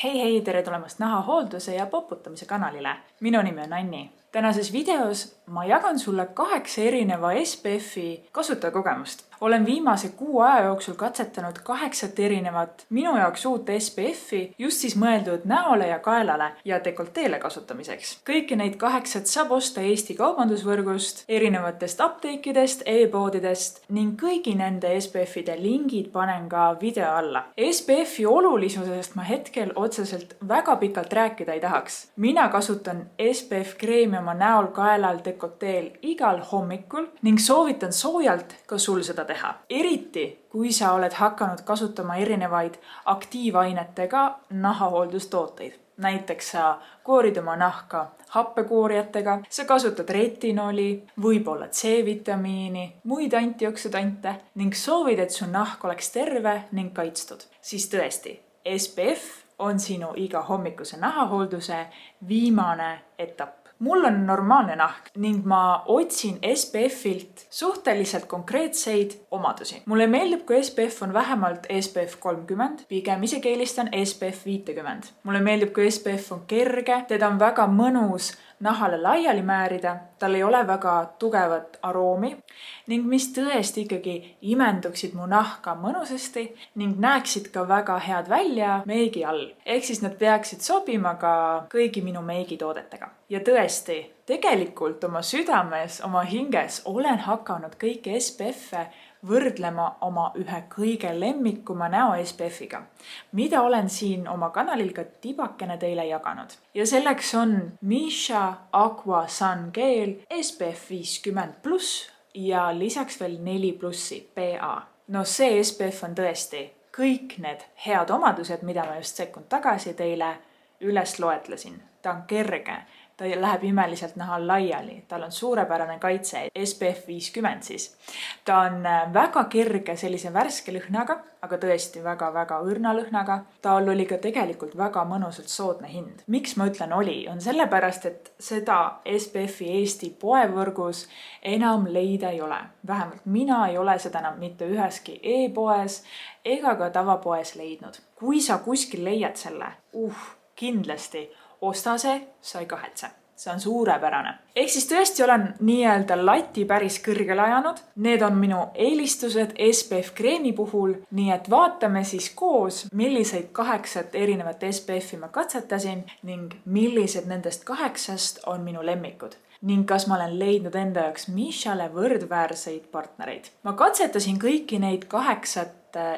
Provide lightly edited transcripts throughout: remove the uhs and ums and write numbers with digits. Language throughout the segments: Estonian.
Hei, tere tulemast nahahoolduse ja poputamise kanalile. Minu nimi on Anni. Tänases videos ma jagan sulle 8 erineva SPF-i kasutajakogemust. Olen viimase 6 aja jooksul katsetanud 8 erinevat minu jaoks uut SPF-i just siis mõeldud näole ja kaelale ja dekolteele kasutamiseks. Kõiki neid 8 saab osta Eesti kaubandusvõrgust, erinevatest apteekidest, e-poodidest ning kõigi nende SPF-ide lingid panen ka video alla. SPF-i olulisusest ma hetkel otseselt väga pikalt rääkida ei tahaks. Mina kasutan SPF kreemi oma näol, kaelal, dekolteel igal hommikul ning soovitan soojalt ka sul seda teha. Eriti, kui sa oled hakanud kasutama erinevaid aktiivainetega nahahooldustooteid. Näiteks sa koorid oma nahka happekoorijatega, sa kasutad retinoli, võib-olla C-vitamiini, muid antioksidante ning soovid, et su nahk oleks terve ning kaitstud. Siis tõesti, SPF on sinu iga hommikuse nahahoolduse viimane etapp. Mul on normaalne nahk ning ma otsin SPF-ilt suhteliselt konkreetseid omadusi. Mulle meeldib, kui SPF on vähemalt SPF 30, pigem isegi eelistan SPF 50. Mulle meeldib, kui SPF on kerge, teda on väga mõnus nahale laiali määrida, tal ei ole väga tugevat aroomi ning mis tõesti ikkagi imenduksid mu nahka mõnusasti ning näeksid ka väga head välja meigi all. Ehk siis nad peaksid sobima ka kõigi minu meigitoodetega. Ja tõesti, tegelikult oma südames, oma hinges olen hakanud kõiki SPF-e võrdlema oma ühe kõige lemmikuma näo SPF-iga, mida olen siin oma kanalil ka tibakene teile jaganud. Ja selleks on Missha Aqua Sun Gel SPF 50+ ja lisaks veel 4+ PA. No see SPF on tõesti kõik need head omadused, mida ma just sekund tagasi teile üles loetlesin. Ta on kerge. Ta läheb imeliselt nahal laiali, tal on suurepärane kaitse, SPF 50 siis. Ta on väga kerge sellise värske lõhnaga, aga tõesti väga õrna lõhnaga. Tal oli ka tegelikult väga mõnusalt soodne hind. Miks ma ütlen oli? On sellepärast, et seda SPF-i Eesti poevõrgus enam leida ei ole. Vähemalt mina ei ole seda enam mitte üheski e-poes ega ka tavapoes leidnud. Kui sa kuskil leiad selle, kindlasti osta see, sa ei kahetse. See on suurepärane. Ehk siis tõesti olen nii-öelda lati päris kõrgele ajanud. Need on minu eelistused SPF kreemi puhul, nii et vaatame siis koos, milliseid 8 erinevat SPF-i ma katsetasin ning millised nendest 8 on minu lemmikud. Ning kas ma olen leidnud enda jaoks Mishale võrdväärseid partnereid. Ma katsetasin kõiki neid 8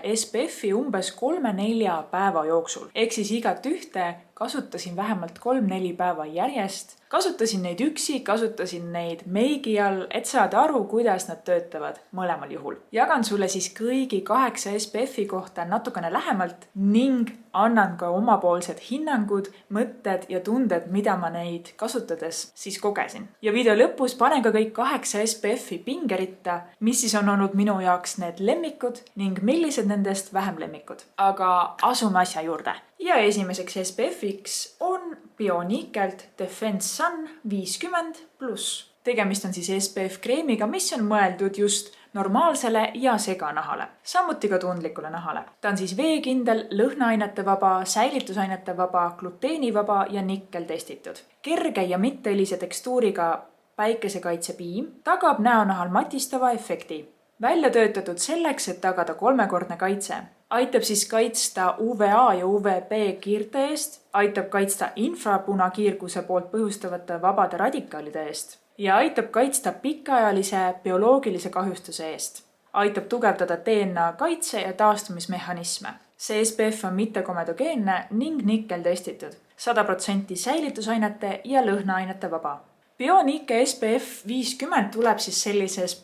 SPF-i umbes 3-4 päeva jooksul. Ehk siis igat ühte kasutasin vähemalt 3-4 päeva järjest. Kasutasin neid üksi, kasutasin neid meigi all, et saada aru, kuidas nad töötavad mõlemal juhul. Jagan sulle siis kõigi 8 SPF-i kohta natukene lähemalt ning annan ka omapoolsed hinnangud, mõtted ja tunded, mida ma neid kasutades siis kogesin. Ja video lõpus panen ka kõik 8 SPF-i pingeritta, mis siis on olnud minu jaoks need lemmikud ning millised nendest vähem lemmikud. Aga asume asja juurde. Ja esimeseks SPF-iks on Bionicelt Defense Sun 50+. Tegemist on siis SPF kreemiga, mis on mõeldud just normaalsele ja seganahale, samuti ka tundlikule nahale. Ta on siis veekindel, lõhnaainete vaba, säilitusainete vaba, gluteenivaba ja nikkel testitud. Kerge ja mittehelise tekstuuriga päikesekaitsepiim tagab näonahal matistava efekti. Välja töötatud selleks, et tagada 3-kordne kaitse. Aitab siis kaitsta UVA ja UVB kiirte eest, aitab kaitsta infrapunakiirguse poolt põhjustavate vabade radikaalide eest ja aitab kaitsta pikaajalise bioloogilise kahjustuse eest. Aitab tugevdada DNA kaitse ja taastumismehhanisme. See SPF on mittekomedogeenne ning nikkel testitud, 100% säilitusainete ja lõhnaainete vaba. Bionique SPF 50 tuleb siis sellises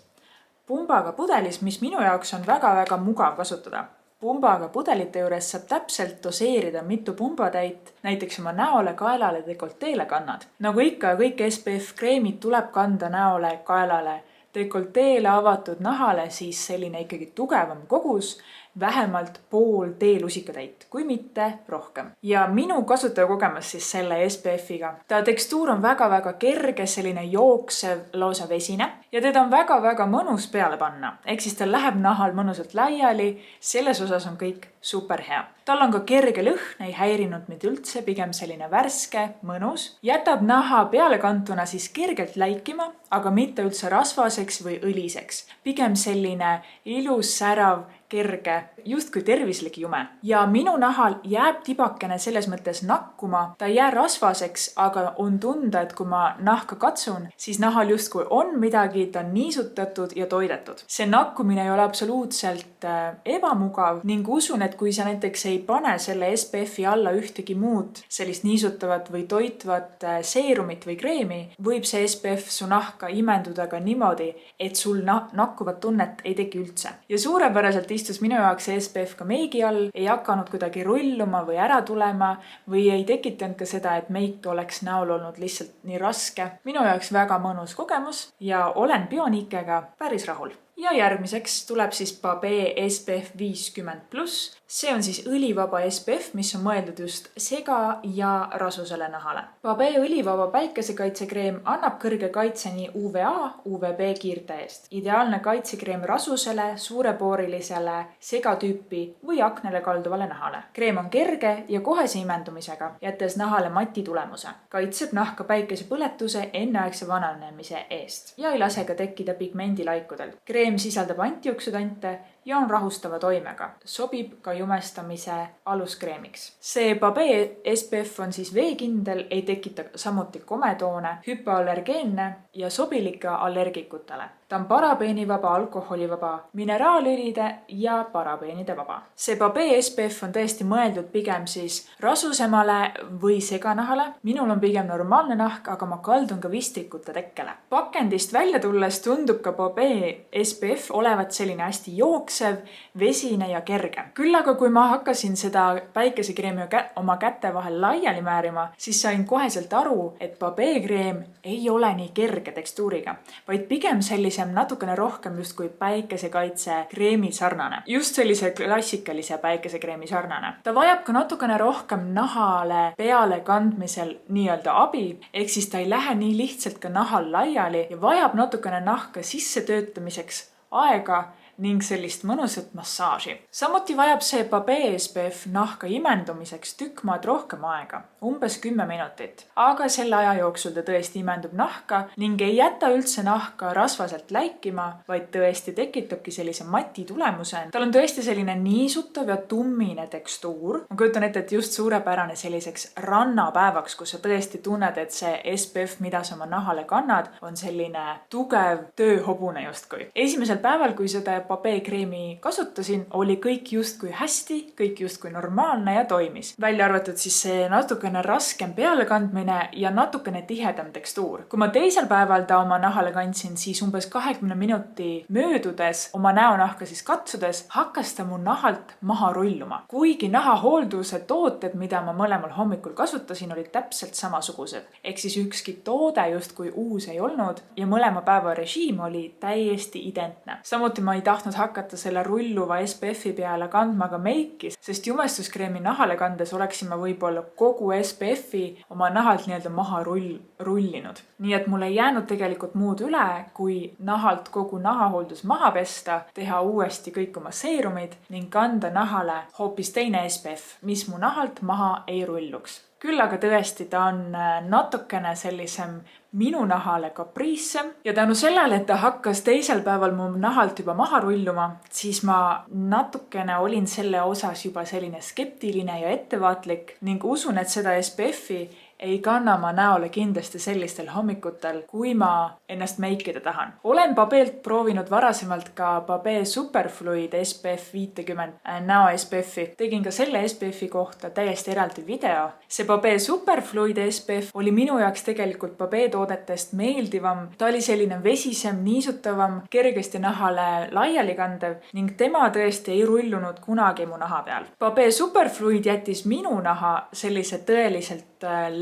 pumbaga pudelis, mis minu jaoks on väga mugav kasutada. Pumbaga pudelite juures saab täpselt doseerida mitu pumbatäit, näiteks oma näole, kaelale, dekolteele kannad. Nagu ikka kõik SPF kreemid tuleb kanda näole, kaelale, dekolteele, avatud nahale, siis selline ikkagi tugevam kogus vähemalt pool teelusikatäit, kui mitte rohkem. Ja minu kasutajakogemus siis selle SPF-iga. Ta tekstuur on väga-väga kerge, selline jooksev, lausa vesine ja teda on väga-väga mõnus peale panna. Ehk siis ta läheb nahal mõnusalt laiali, selles osas on kõik super hea. Tal on ka kerge lõhn, ei häirinud mind üldse, pigem selline värske, mõnus. Jätab naha pealekantuna siis kergelt läikima, aga mitte üldse rasvaseks või õliseks. Pigem selline ilus, särav, kerge, justkui tervislik jume. Ja minu nahal jääb tibakene selles mõttes nakkuma. Ta ei jää rasvaseks, aga on tunda, et kui ma nahka katsun, siis nahal justkui on midagi, ta on niisutatud ja toidetud. See nakkumine ei ole absoluutselt ebamugav ning usun, et kui sa näiteks ei pane selle SPF-i alla ühtegi muud sellist niisutavat või toitvat seerumit või kreemi, võib see SPF su nahka imenduda ka niimoodi, et sul nakkuvat tunnet ei teki üldse. Ja suurepäraselt istus minu jaoks SPF ka meigi all, ei hakanud kuidagi rulluma või ära tulema või ei tekitanud ka seda, et meik oleks näol olnud lihtsalt nii raske. Minu jaoks väga mõnus kogemus ja olen Bionikega päris rahul. Ja järgmiseks tuleb siis Babee SPF 50+. See on siis õlivaba SPF, mis on mõeldud just sega- ja rasusele nahale. Babee õlivaba päikesekaitsekreem annab kõrge kaitse nii UVA, UVB kiirte eest. Ideaalne kaitsekreem rasusele, suurepoorilisele, segatüüpi või aknele kalduvale nahale. Kreem on kerge ja kohese imendumisega, jättes nahale mati tulemuse. Kaitseb nahka päikesepõletuse enneaegse vananemise eest ja ei lase ka tekkida pigmendilaikudel. Kreem sisaldab antioksüdante ja on rahustava toimega. Sobib ka jumestamise aluskreemiks. See Babee SPF on siis veekindel, ei tekita samuti kometoone, hüpoallergeenne ja sobilik ka allergikutele. Ta on parabeenivaba, alkoholivaba, mineraalõlide ja parabeenide vaba. See Babee SPF on tõesti mõeldud pigem siis rasusemale või seganahale. Minul on pigem normaalne nahk, aga ma kaldun ka vistrikute tekkele. Pakendist välja tulles tundub ka Babee SPF olevat selline hästi jooksev, vesine ja kerge. Küll aga kui ma hakkasin seda päikesekreemi oma käte vahel laiali määrima, siis sain koheselt aru, et Babee kreem ei ole nii kerge tekstuuriga, vaid pigem sellise natukene rohkem justkui päikesekaitse kreemi sarnane. Just sellise klassikalise päikesekreemi sarnane. Ta vajab ka natukene rohkem nahale peale kandmisel nii-öelda abi, ehk siis ta ei lähe nii lihtsalt ka nahal laiali ja vajab natukene nahka sisse töötamiseks aega ning sellist mõnusat massaaži. Samuti vajab see Babee SPF nahka imendumiseks tükk maad rohkem aega, umbes 10 minutit. Aga selle aja jooksul ta tõesti imendub nahka ning ei jäta üldse nahka rasvaselt läikima, vaid tõesti tekitabki sellise mati tulemuse. Tal on tõesti selline niisutav ja tummine tekstuur. Ma kujutan ette, et just suurepärane selliseks rannapäevaks, kus sa tõesti tunned, et see SPF, mida sa oma nahale kannad, on selline tugev tööhobune justkui. Esimesel päeval, kui seda Babee kreemi kasutasin, oli kõik justkui hästi, kõik justkui normaalne ja toimis. Välja arvatud siis see natukene raskem pealekandmine ja natukene tihedam tekstuur. Kui ma teisel päeval ta oma nahale kandsin, siis umbes 20 minuti möödudes, oma näonahka siis katsudes, hakkas ta mu nahalt maha rulluma. Kuigi nahahoolduse tooted, mida ma mõlemal hommikul kasutasin, olid täpselt samasugused. Ehk siis ükski toode justkui uus ei olnud ja mõlema päeva režiim oli täiesti identne. Samuti ma ei tahtnud hakata selle rulluva SPF-i peale kandma ka meiki, sest jumestuskreemi nahale kandes oleksin ma võib-olla kogu SPF-i oma nahalt nii-öelda maha rullinud. Nii et mul ei jäänud tegelikult muud üle, kui nahalt kogu nahahooldus maha pesta, teha uuesti kõik oma seerumid ning kanda nahale hoopis teine SPF, mis mu nahalt maha ei rulluks. Küll aga tõesti ta on natukene sellisem minu nahale kapriissem ja tänu sellele, et ta hakkas teisel päeval mu nahalt juba maha rulluma, siis ma natukene olin selle osas juba selline skeptiline ja ettevaatlik ning usun, et seda SPF-i ei kanna ma näole kindlasti sellistel hommikutel, kui ma ennast meikida tahan. Olen Babeelt proovinud varasemalt ka Babee Superfluid SPF 50 näo SPF-i. Tegin ka selle SPF-i kohta täiesti eraldi video. See Babee Superfluid SPF oli minu jaoks tegelikult Babee toodetest meeldivam. Ta oli selline vesisem, niisutavam, kergesti nahale laiali kandev ning tema tõesti ei rullunud kunagi mu naha peal. Babee Superfluid jättis minu naha sellise tõeliselt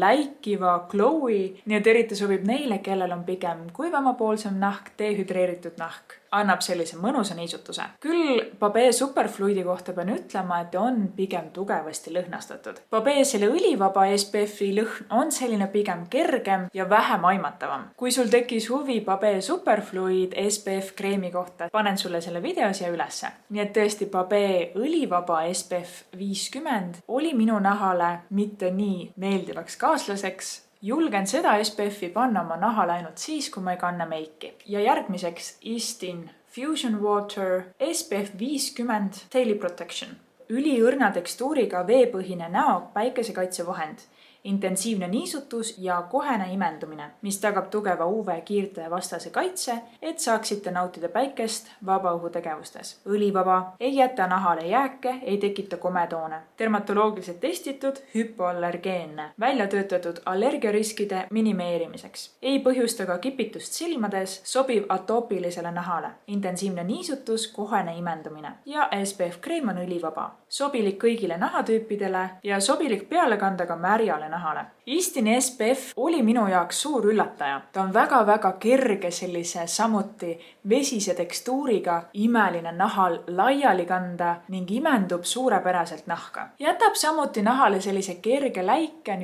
läikiva glowi, nii et eriti sobib neile, kellel on pigem kuivamapoolsem nahk, dehüdreeritud nahk annab sellise mõnusa niisutuse. Küll Babee Superfluidi kohta pean ütlema, et on pigem tugevasti lõhnastatud. Babee selle õlivaba SPF-i lõhn on selline pigem kergem ja vähem aimatavam. Kui sul tekkis huvi Babee Superfluid SPF kreemi kohta, panen sulle selle video siia ülesse. Nii et tõesti Babee õlivaba SPF 50 oli minu nahale mitte nii meeldivaks kaaslaseks. Julgen seda SPF-i panna oma nahale ainult siis, kui ma ei kanna meiki. Ja järgmiseks Istin Fusion Water SPF 50 Daily Protection. Üliõrna tekstuuriga veepõhine näo päikesekaitsevahend, intensiivne niisutus ja kohene imendumine, mis tagab tugeva UV kiirte vastase kaitse, et saaksite nautida päikest vabaõhutegevustes. Õlivaba, ei jäta nahale jääke, ei tekita kometoone. Dermatoloogiliselt testitud, hüpoallergeenne, välja töötatud allergiariskide minimeerimiseks. Ei põhjusta ka kipitust silmades, sobiv atoopilisele nahale. Intensiivne niisutus, kohene imendumine ja SPF kreem on õlivaba. Sobilik kõigile nahatüüpidele ja sobilik peale kanda ka märjale nahale. Istin SPF oli minu jaoks suur üllataja. Ta on väga-väga kerge sellise samuti vesise tekstuuriga, imeline nahal laiali kanda ning imendub suurepäraselt nahka. Jätab samuti nahale sellise kerge läike,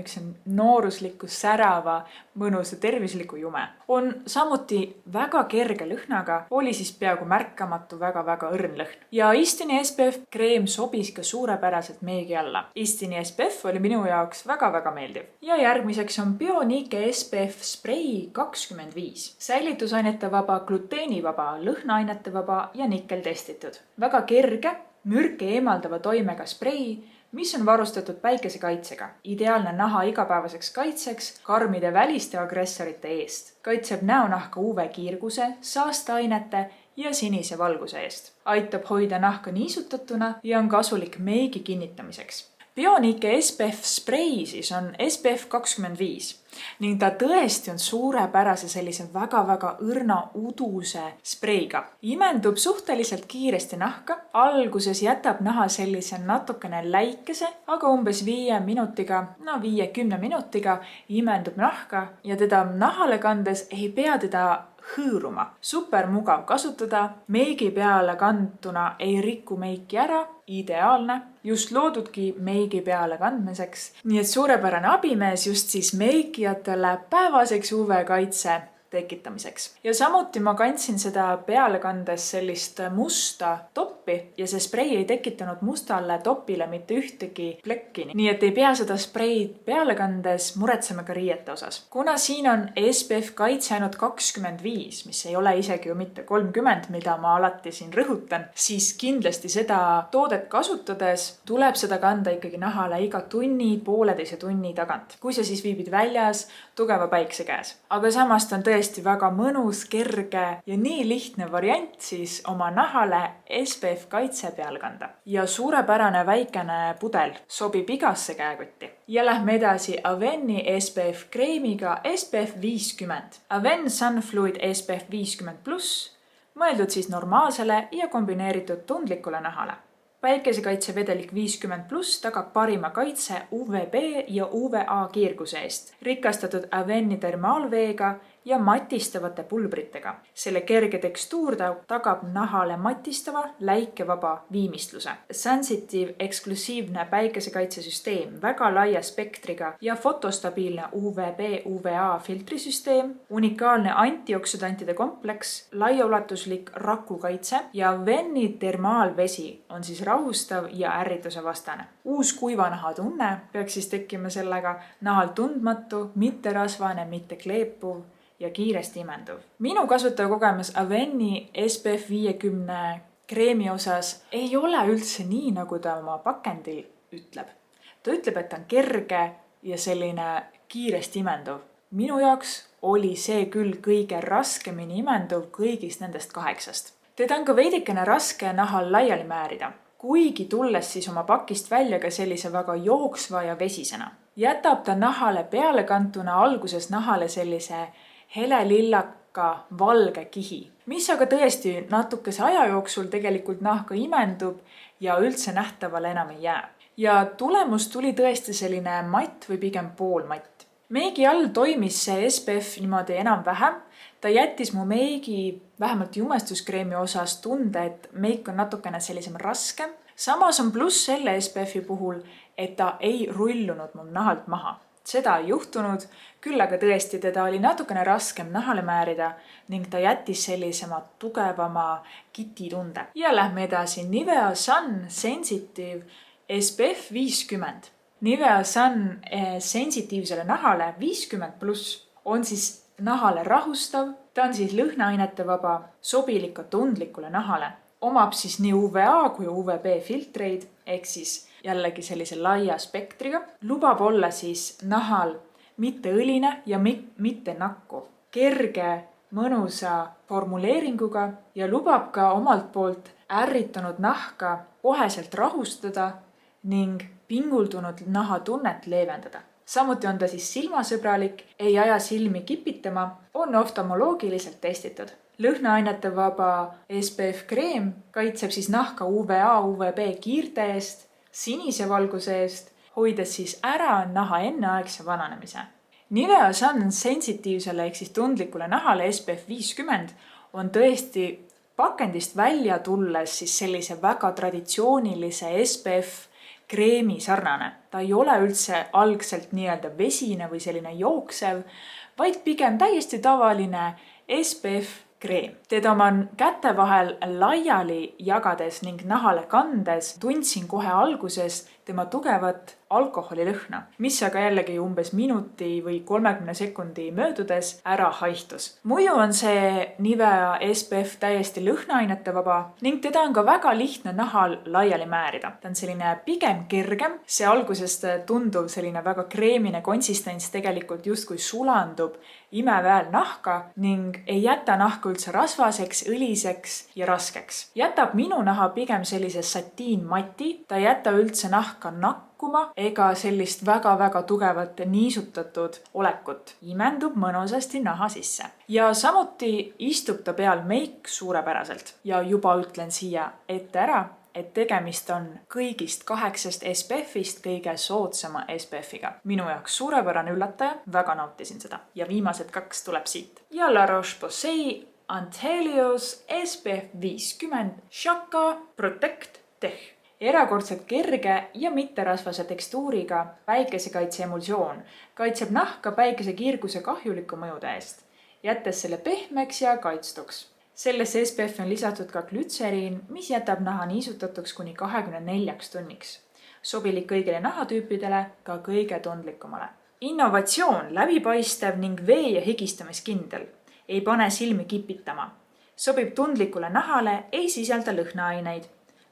noorusliku, särava, mõnusa tervisliku jume. On samuti väga kerge lõhnaga, oli siis peaaegu märkamatu väga-väga õrn lõhn. Ja Istini SPF kreem sobis ka suurepäraselt meigi alla. Istini SPF oli minu jaoks väga-väga meeldiv. Ja järgmiseks on Bionique SPF Spray 25. Säilitusainete vaba, gluteenivaba, lõhnaainete vaba ja nikkel testitud. Väga kerge, mürke eemaldava toimega sprei, mis on varustatud päikesekaitsega. Ideaalne naha igapäevaseks kaitseks karmide väliste agressorite eest. Kaitseb näonahka UV-kiirguse, saasteainete ja sinise valguse eest. Aitab hoida nahka niisutatuna ja on kasulik meigi kinnitamiseks. Bionique SPF Spray siis on SPF 25 ning ta tõesti on suurepärase sellise väga-väga õrna uduse spreiga. Imendub suhteliselt kiiresti nahka. Alguses jätab naha sellise natukene läikese, aga umbes 5 minutiga imendub nahka ja teda nahale kandes ei pea teda hõõruma. Super mugav kasutada, meigi peale kantuna ei riku meiki ära, ideaalne, just loodudki meigi peale kandmiseks. Nii et suurepärane abimees just siis meikijatele päevaseks UV-kaitse tekitamiseks. Ja samuti ma kandsin seda peale kandes sellist musta toppi ja see sprei ei tekitanud mustale topile mitte ühtegi plekki. Nii et ei pea seda spreid peale kandes muretsema ka riiete osas. Kuna siin on SPF kaitse ainult 25, mis ei ole isegi ju mitte 30, mida ma alati siin rõhutan, siis kindlasti seda toodet kasutades tuleb seda kanda ikkagi nahale iga pooleteise tunni tagant. Kui sa siis viibid väljas, tugeva päikse käes. Aga samast on tõesti väga mõnus, kerge ja nii lihtne variant siis oma nahale SPF kaitse peal kanda. Ja suurepärane väikene pudel sobib igasse käekotti. Ja lähme edasi Aveni SPF kreemiga SPF 50. Aven Sun Fluid SPF 50+, mõeldud siis normaalsele ja kombineeritud tundlikule nahale. Päikesekaitsevedelik 50+ tagab parima kaitse UVB ja UVA kiirguse eest, rikastatud Aveni termaalveega ja matistavate pulbritega. Selle kerge tekstuur tagab nahale matistava, läikevaba viimistluse. Sensitive eksklusiivne päikesekaitsesüsteem väga laia spektriga ja fotostabiilne UVB-UVA filtrisüsteem, unikaalne antioksüdantide kompleks, laiaulatuslik rakukaitse ja Aveni termaalvesi on siis rahustav ja ärrituse vastane. Uus kuivanaha tunne peaks siis tekkima sellega, nahal tundmatu, mitte rasvane, mitte kleepuv ja kiiresti imenduv. Minu kasutajakogemus Aveni SPF 50 kreemi osas ei ole üldse nii, nagu ta oma pakendil ütleb. Ta ütleb, et ta on kerge ja selline kiiresti imenduv. Minu jaoks oli see küll kõige raskemini imenduv kõigist nendest 8. Teda on ka veidikene raske nahal laiali määrida, kuigi tulles siis oma pakist välja ka sellise väga jooksva ja vesisena. Jätab ta nahale peale kantuna alguses nahale sellise helelillaka valge kihi, mis aga tõesti natukese aja jooksul tegelikult nahka imendub ja üldse nähtavale enam ei jää. Ja tulemus tuli tõesti selline matt või pigem poolmatt. Meigi all toimis see SPF niimoodi enam-vähem. Ta Ta jättis mu meigi, vähemalt jumestuskreemi osas tunde, et meik on natukene sellisem raskem. Samas on pluss selle SPF-i puhul, et ta ei rullunud mu nahalt maha. Seda ei juhtunud, küll aga tõesti teda oli natukene raskem nahale määrida ning ta jättis sellisema tugevama kititunde. Ja lähme edasi. Nivea Sun Sensitive SPF 50. Nivea Sun sensitiivsele nahale 50+ on siis nahale rahustav, ta on siis lõhnaainete vaba, sobilik ka tundlikule nahale. Omab siis nii UVA kui UVB filtreid, ehk siis jällegi sellise laia spektriga. Lubab olla siis nahal mitte õline ja mitte nakku. Kerge, mõnusa formuleeringuga ja lubab ka omalt poolt ärritunud nahka koheselt rahustada ning pinguldunud nahatunnet leevendada. Samuti on ta siis silmasõbralik, ei aja silmi kipitama, on oftalmoloogiliselt testitud. Lõhnaainete vaba SPF kreem kaitseb siis nahka UVA, UVB kiirte eest, sinise valguse eest, hoides siis ära naha enneaegse vananemise. Nivea Sun sensitiivsele ehk siis tundlikule nahale SPF 50 on tõesti pakendist välja tulles siis sellise väga traditsioonilise SPF kreemi sarnane. Ta ei ole üldse algselt nii-öelda vesine või selline jooksev, vaid pigem täiesti tavaline SPF kreem. Teda oma käte vahel laiali jagades ning nahale kandes tundsin kohe alguses tema tugevat alkoholilõhna, mis aga jällegi umbes minuti või 30 sekundi möödudes ära haihtus. Muidu on see Nivea SPF täiesti lõhnaainete vaba ning teda on ka väga lihtne nahal laiali määrida. Ta on selline pigem kergem, see algusest tunduv selline väga kreemine konsistents tegelikult justkui sulandub imeväel nahka ning ei jäta nahka üldse rasvaseks, õliseks ja raskeks. Jätab minu naha pigem sellise satiinmati, ta ei jäta üldse nahka nakkuma ega sellist väga-väga tugevat niisutatud olekut. Imendub mõnusasti naha sisse. Ja samuti istub ta peal meik suurepäraselt. Ja juba ütlen siia ette ära, et tegemist on kõigist 8 SPF-ist kõige soodsama SPF-iga. Minu jaoks suurepärane üllataja, väga nautisin seda. Ja viimased 2 tuleb siit. Ja La Roche-Posay Antelios SPF 50 Shaka Protect Tech. Erakordselt kerge ja mitterasvase tekstuuriga päikesekaitse emulsioon kaitseb nahka päikese kiirguse kahjuliku mõjude eest, jättes selle pehmeks ja kaitstuks. Sellesse SPF on lisatud ka glütseriin, mis jätab naha niisutatuks kuni 24 tunniks. Sobilik kõigile nahatüüpidele, ka kõige tundlikumale. Innovatsioon, läbipaistev ning vee- ja higistamiskindel. Ei pane silmi kipitama. Sobib tundlikule nahale, ei sisalda lõhnaaineid.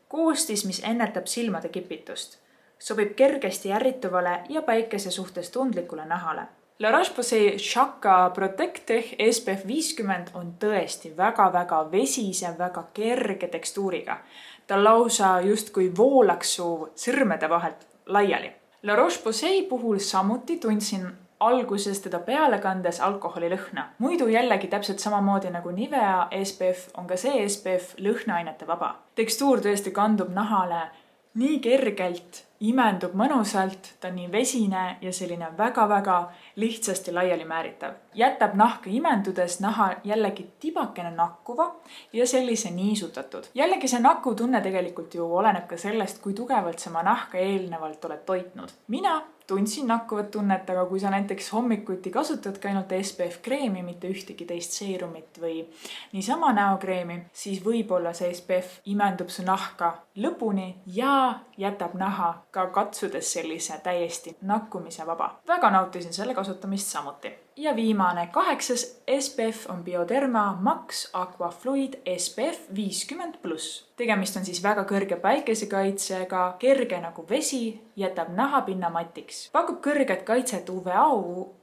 Koostis, mis ennetab silmade kipitust. Sobib kergesti ärrituvale ja päikese suhtes tundlikule nahale. La Roche-Posay Shaka Protect SPF 50 on tõesti väga-väga vesise, väga kerge tekstuuriga. Ta lausa justkui voolaks su sõrmede vahelt laiali. La Roche-Posay puhul samuti tundsin alguses teda peale kandes alkoholilõhna. Muidu jällegi täpselt samamoodi nagu Nivea SPF on ka see SPF lõhnaainete vaba. Tekstuur tõesti kandub nahale nii kergelt, imendub mõnusalt, ta on nii vesine ja selline väga-väga lihtsasti laiali määritav. Jätab nahka imendudes naha jällegi tibakene nakkuva ja sellise niisutatud. Jällegi see nakutunne tegelikult ju oleneb ka sellest, kui tugevalt sa oma nahka eelnevalt oled toitnud. Mina tundsin nakkuvat tunnet, aga kui sa näiteks hommikuti kasutadki ainult SPF kreemi, mitte ühtegi teist seerumit või niisama näokreemi, siis võib-olla see SPF imendub su nahka lõpuni ja jätab naha ka katsudes sellise täiesti nakkumise vaba. Väga nautisin selle kasutamist samuti. Ja viimane 8 SPF on Bioderma Max Aqua Fluid SPF 50+. Tegemist on siis väga kõrge päikesekaitsega, kerge nagu vesi, jätab nahapinna matiks. Pakub kõrget kaitset UVA,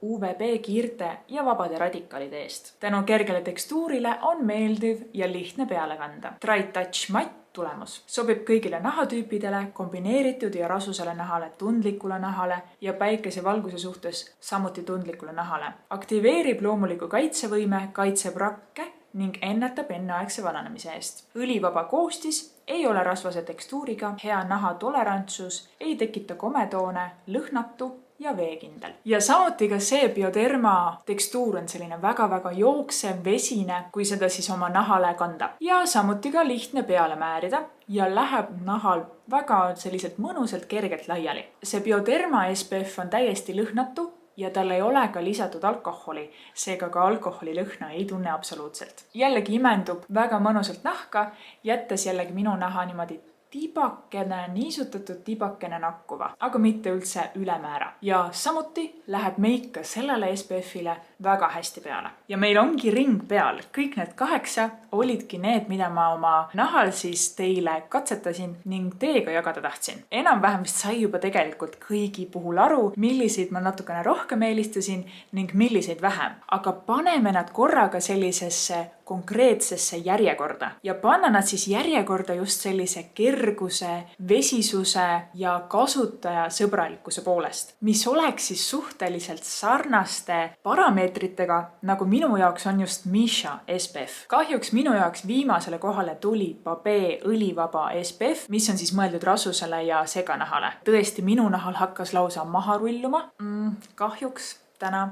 UVB kiirte ja vabade radikaalide eest. Tänu kergele tekstuurile on meeldiv ja lihtne peale kanda. Dry Touch matt tulemus. Sobib kõigile nahatüüpidele, kombineeritud ja rasusele nahale, tundlikule nahale ja päikese valguse suhtes samuti tundlikule nahale. Aktiveerib loomuliku kaitsevõime, kaitseb rakke ning ennetab enneaegse vananemise eest. Õlivaba koostis, ei ole rasvase tekstuuriga, hea naha tolerantsus, ei tekita kometoone, lõhnatu ja veekindel. Ja samuti ka see Bioderma tekstuur on selline väga-väga jooksev, vesine, kui seda siis oma nahale kanda. Ja samuti ka lihtne peale määrida ja läheb nahal väga selliselt mõnusalt kergelt laiali. See Bioderma SPF on täiesti lõhnatu ja tal ei ole ka lisatud alkoholi, seega ka alkoholi lõhna ei tunne absoluutselt. Jällegi imendub väga mõnusalt nahka, jättes jällegi minu naha niimoodi tibakene, niisutatud tibakene nakkuva, aga mitte üldse ülemäära. Ja samuti läheb meik ka sellele SPF-ile väga hästi peale. Ja meil ongi ring peal. Kõik need 8 olidki need, mida ma oma nahal siis teile katsetasin ning teiega jagada tahtsin. Enam-vähem vist sai juba tegelikult kõigi puhul aru, milliseid ma natukene rohkem eelistasin ning milliseid vähem. Aga paneme nad korraga sellisesse konkreetsesse järjekorda ja panna nad siis järjekorda just sellise kerguse, vesisuse ja kasutajasõbralikkuse poolest, mis oleks siis suhteliselt sarnaste parameetritega, nagu minu jaoks on just Missha SPF. Kahjuks minu jaoks viimasele kohale tuli Babee õlivaba SPF, mis on siis mõeldud rasusele ja seganahale. Tõesti, minu nahal hakkas lausa maha rulluma. Kahjuks täna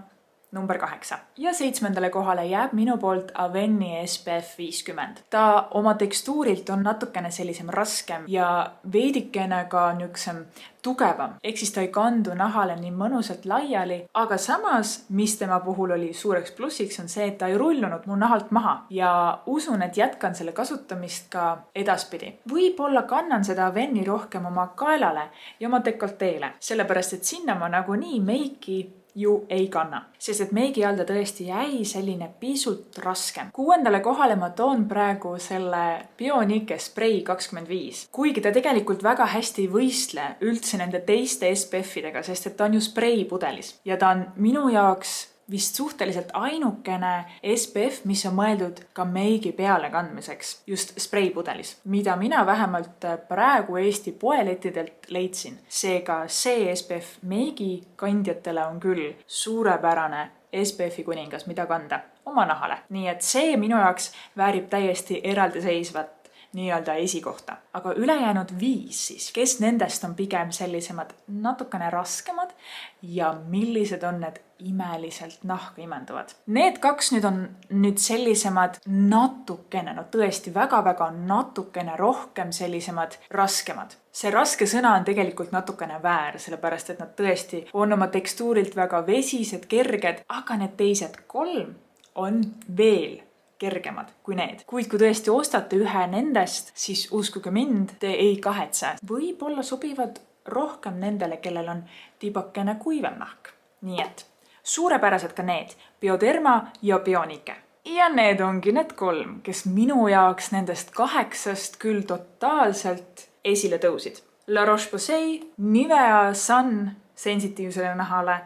number 8. Ja 7. kohale jääb minu poolt Aveni SPF 50. Ta oma tekstuurilt on natukene sellisem raskem ja veidikene ka niisem tugevam. Ehk siis ta ei kandu nahale nii mõnusalt laiali, aga samas, mis tema puhul oli suureks plussiks, on see, et ta ei rullunud mu nahalt maha ja usun, et jätkan selle kasutamist ka edaspidi. Võib-olla kannan seda Aveni rohkem oma kaelale ja oma dekolteele, sellepärast et sinna ma nagunii meiki ju ei kanna, sest et meigi alda tõesti jäi selline pisut raskem. 6. kohale ma toon praegu selle Bionike Spray 25, kuigi ta tegelikult väga hästi ei võistle üldse nende teiste SPF-idega, sest et ta on ju spray pudelis ja ta on minu jaoks vist suhteliselt ainukene SPF, mis on mõeldud ka meigi peale kandmiseks, just spreipudelis, mida mina vähemalt praegu Eesti poelettidelt leidsin. Seega see SPF meigi kandjatele on küll suurepärane SPF-i kuningas, mida kanda oma nahale. Nii et see minu jaoks väärib täiesti eraldiseisvat nii-öelda esikohta. Aga ülejäänud 5 siis, kes nendest on pigem sellisemad natukene raskemad ja millised on need imeliselt nahka imenduvad. Need 2 nüüd on sellisemad natukene, no tõesti väga-väga natukene rohkem sellisemad raskemad. See raske sõna on tegelikult natukene väär, sellepärast et nad tõesti on oma tekstuurilt väga vesised, kerged, aga need teised 3 on veel kergemad kui need. Kuid kui tõesti ostate ühe nendest, siis uskuge mind, te ei kahetse. Võib-olla sobivad rohkem nendele, kellel on tibakene kuivem nahk. Nii et suurepärased ka need, Bioderma ja Bionike. Ja need ongi need 3, kes minu jaoks nendest 8 küll totaalselt esile tõusid. La Roche-Posay, Nivea Sun sensitiivsele nahale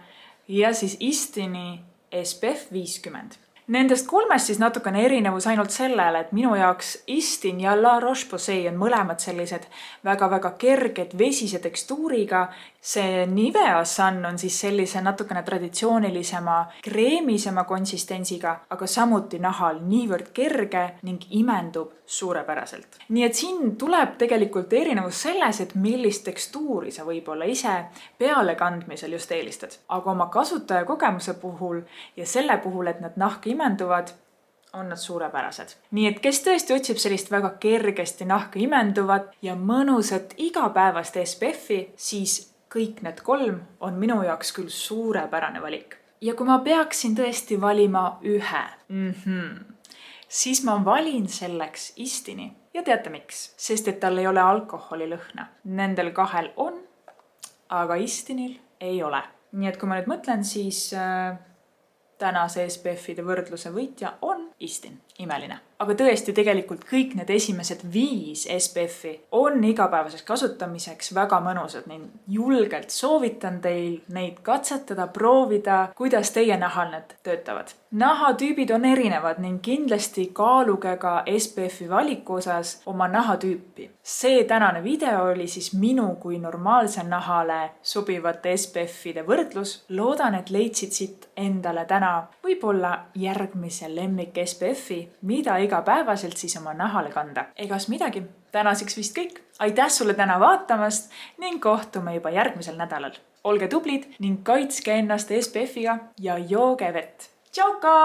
ja siis Istini SPF 50. Nendest 3 siis natukene erinevus ainult sellele, et minu jaoks Istin ja La Roche-Posay on mõlemad sellised väga-väga kerged vesise tekstuuriga. See Nivea Sun on siis sellise natukene traditsioonilisema, kreemisema konsistentsiga, aga samuti nahal niivõrd kerge ning imendub suurepäraselt. Nii et siin tuleb tegelikult erinevus selles, et millist tekstuuri sa võib-olla ise peale kandmisel just eelistad. Aga oma kasutajakogemuse puhul ja selle puhul, et nad nahka imenduvad, on nad suurepärased. Nii et kes tõesti otsib sellist väga kergesti nahka imenduvat ja mõnusat igapäevast SPF-i, siis kõik need 3 on minu jaoks küll suurepärane valik. Ja kui ma peaksin tõesti valima ühe, siis ma valin selleks Istini. Ja teate miks? Sest et tal ei ole alkoholilõhna. Nendel 2 on, aga Istinil ei ole. Nii et kui ma nüüd mõtlen, siis tänase SPF-ide võrdluse võitja on Istin. Imeline. Aga tõesti tegelikult kõik need esimesed 5 SPF-i on igapäevaseks kasutamiseks väga mõnusad. Julgelt soovitan teil neid katsetada, proovida, kuidas teie nahal need töötavad. Nahatüübid on erinevad ning kindlasti kaaluge ka SPF-i valiku osas oma nahatüüpi. See tänane video oli siis minu kui normaalse nahale sobivate SPF-ide võrdlus. Loodan, et leidsid siit endale täna võib-olla järgmise lemmik SPF-i, mida igapäevaselt siis oma nahale kanda. Egas midagi, tänaseks vist kõik. Aitäh sulle täna vaatamast ning kohtume juba järgmisel nädalal. Olge tublid ning kaitske ennast SPF-iga ja jooge vett. Tšauka!